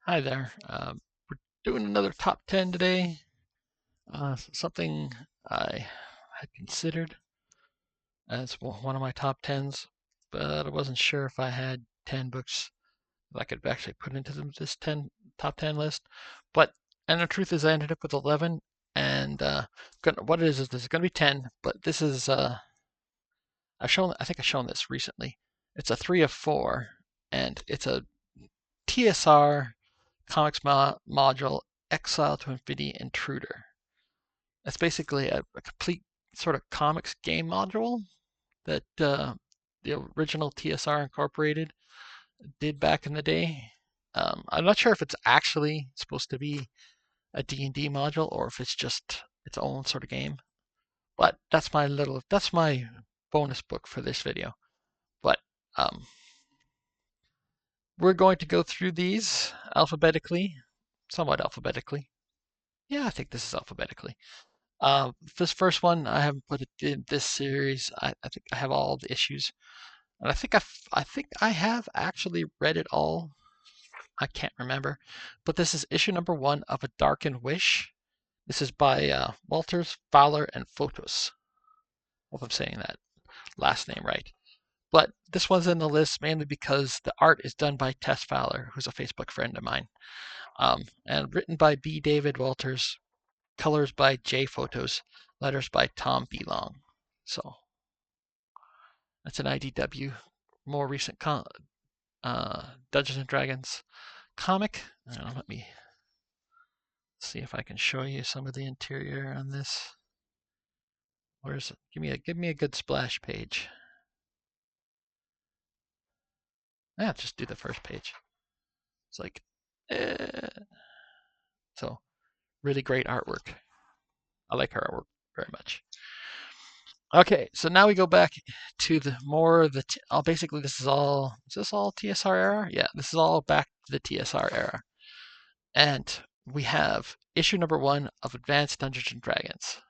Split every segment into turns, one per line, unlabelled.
Hi there. We're doing another top 10 today. Something I had considered as one of my top 10s, but I wasn't sure if I had 10 books that I could actually put into this top 10 list. And the truth is, I ended up with 11. And what it is this is going to be 10, but this is, I think I've shown this recently. It's a 3 of 4, and it's a TSR Comics module Exile to Infinity Intruder. It's basically a complete sort of comics game module that the original TSR Incorporated did back in the day. I'm not sure if it's actually supposed to be a D&D module or if it's just its own sort of game. But that's my bonus book for this video. But um, we're going to go through these alphabetically, somewhat alphabetically. Yeah, I think this is alphabetically. This first one, I haven't put it in this series. I think I have all the issues, and I think I have actually read it all. I can't remember, but this is issue number 1 of A Darkened Wish. This is by Walters, Fowler, and Photos. Hope I'm saying that last name right. But this one's in the list mainly because the art is done by Tess Fowler, who's a Facebook friend of mine, and written by B. David Walters, colors by J Photos, letters by Tom B. Long. So that's an IDW, more recent Dungeons and Dragons comic. Let me see if I can show you some of the interior on this. Where's it? Give me a good splash page. Just do the first page. It's like, eh. So really great artwork. I like her artwork very much. Okay, so now we go back to basically is this all TSR era? Yeah, this is all back to the TSR era. And we have issue number 1 of Advanced Dungeons and Dragons.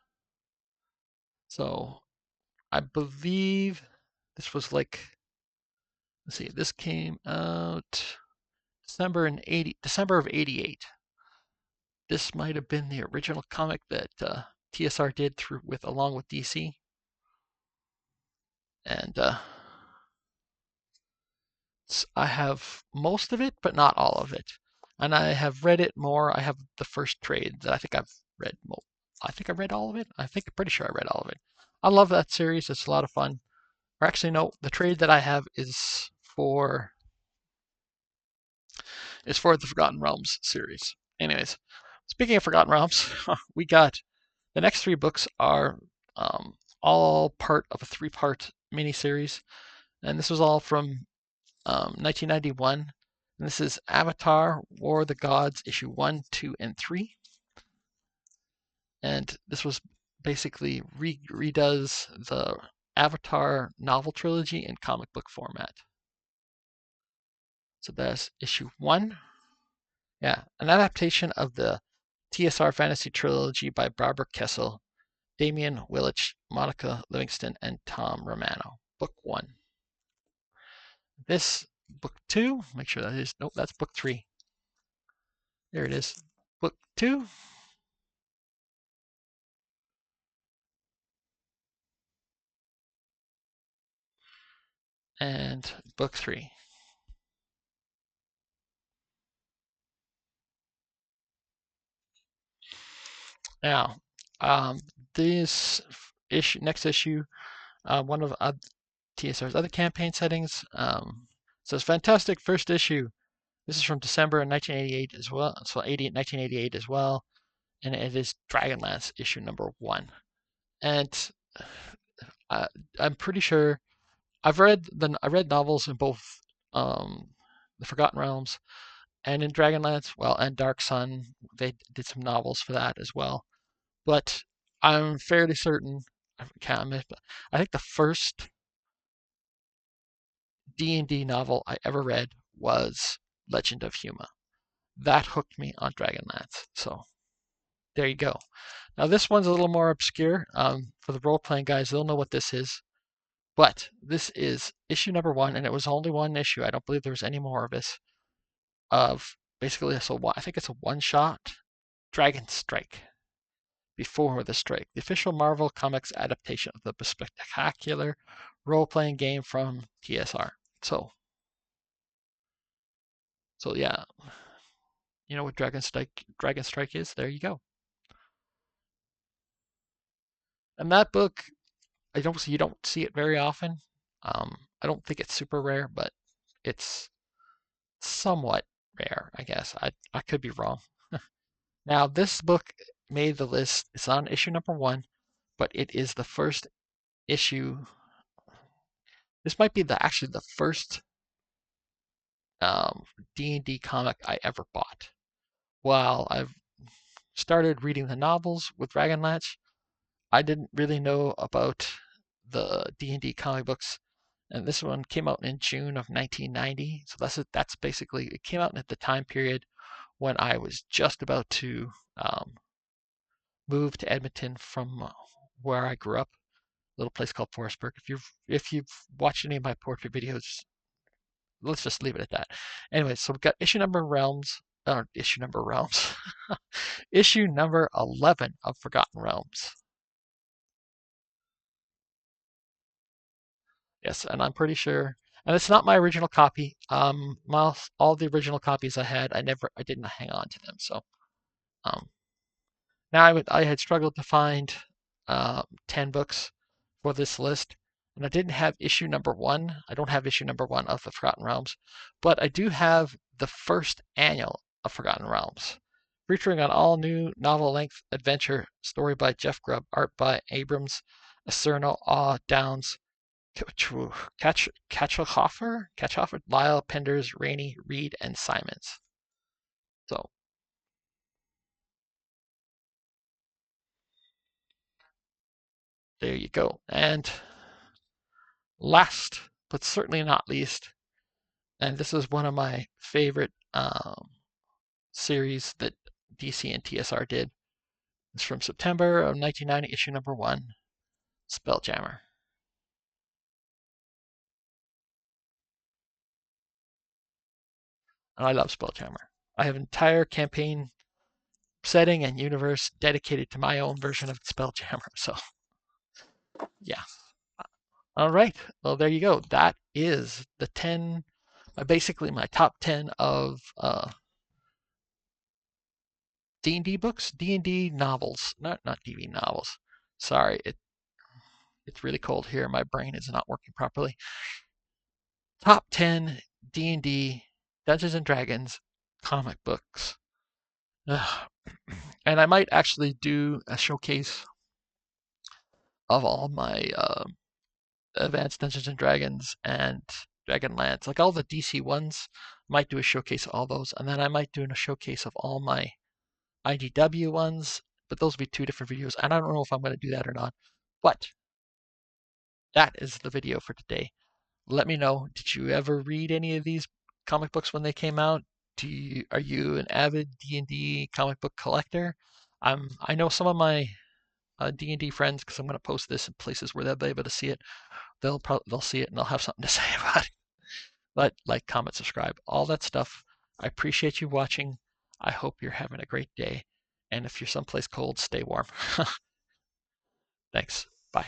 So I believe this was like, let's see, this came out December of '88. This might have been the original comic that TSR did along with DC. And I have most of it, but not all of it. And I have read it more. I have the first trade that I think I've read. I think I read all of it. I'm pretty sure I read all of it. I love that series. It's a lot of fun. Or actually, no, the trade that I have is for the Forgotten Realms series. Anyways, speaking of Forgotten Realms, we got the next 3 books are all part of a 3-part miniseries, and this was all from 1991. And this is Avatar: War of the Gods, issue 1, 2, and 3. And this was basically redoes the Avatar novel trilogy in comic book format. So that's issue 1. Yeah, an adaptation of the TSR Fantasy Trilogy by Barbara Kessel, Damian Willich, Monica Livingston, and Tom Romano. Book 1. This book 2, make sure that is, nope, that's book 3. There it is. Book 2. And book 3. Now, this next issue, one of TSR's other campaign settings, says fantastic first issue. This is from December 1988 as well, so 1988 as well, and it is Dragonlance issue number 1. And I'm pretty sure I read novels in both the Forgotten Realms and in Dragonlance, and Dark Sun. They did some novels for that as well. But I'm fairly certain, I think the first D&D novel I ever read was Legend of Huma. That hooked me on Dragonlance. So there you go. Now this one's a little more obscure. For the role-playing guys, they'll know what this is. But this is issue number 1, and it was only one issue. I don't believe there was any more of this, of basically, so I think it's a one-shot Dragon Strike. Before the Strike, the official Marvel Comics adaptation of the spectacular role-playing game from TSR. So yeah, you know what Dragon Strike is? There you go. And that book, you don't see it very often. I don't think it's super rare, but it's somewhat rare, I guess. I could be wrong. Now, this book made the list. It's on issue number 1, but it is the first issue. This might be actually the first D&D comic I ever bought. While I've started reading the novels with Dragonlance, I didn't really know about the D&D comic books, and this one came out in June of 1990. So that's basically, it came out at the time period when I was just about to move to Edmonton from where I grew up, a little place called Forestburg. If you've watched any of my portrait videos, let's just leave it at that. Anyway, so we've got issue number Realms, issue number 11 of Forgotten Realms. Yes, and I'm pretty sure, and it's not my original copy. All the original copies I had, I didn't hang on to them. So, um, now I had struggled to find 10 books for this list, and I didn't have issue number 1. I don't have issue number 1 of the Forgotten Realms, but I do have the first annual of Forgotten Realms, featuring an all-new novel-length adventure story by Jeff Grubb, art by Abrams, Acerno, Downs, Katchhofer, Lyle, Penders, Rainey, Reed, and Simons. So there you go. And last, but certainly not least, and this is one of my favorite series that DC and TSR did. It's from September of 1990, issue number 1, Spelljammer. And I love Spelljammer. I have an entire campaign setting and universe dedicated to my own version of Spelljammer. So, yeah. All right. Well, there you go. That is the 10, basically my top 10 of D&D books, D&D novels, not D&D novels. Sorry, it's really cold here. My brain is not working properly. Top 10 D&D Dungeons and Dragons comic books. Ugh. And I might actually do a showcase of all my Advanced Dungeons and Dragons and Dragonlance, like all the DC ones. Might do a showcase of all those, and then I might do a showcase of all my IDW ones, but those will be 2 different videos, and I don't know if I'm going to do that or not. But that is the video for today. Let me know, did you ever read any of these comic books when they came out? Are you an avid D&D comic book collector? I know some of my D&D friends, because I'm going to post this in places where they'll be able to see it. They'll see it and they'll have something to say about it. But like, comment, subscribe, all that stuff. I appreciate you watching. I hope you're having a great day. And if you're someplace cold, stay warm. Thanks. Bye.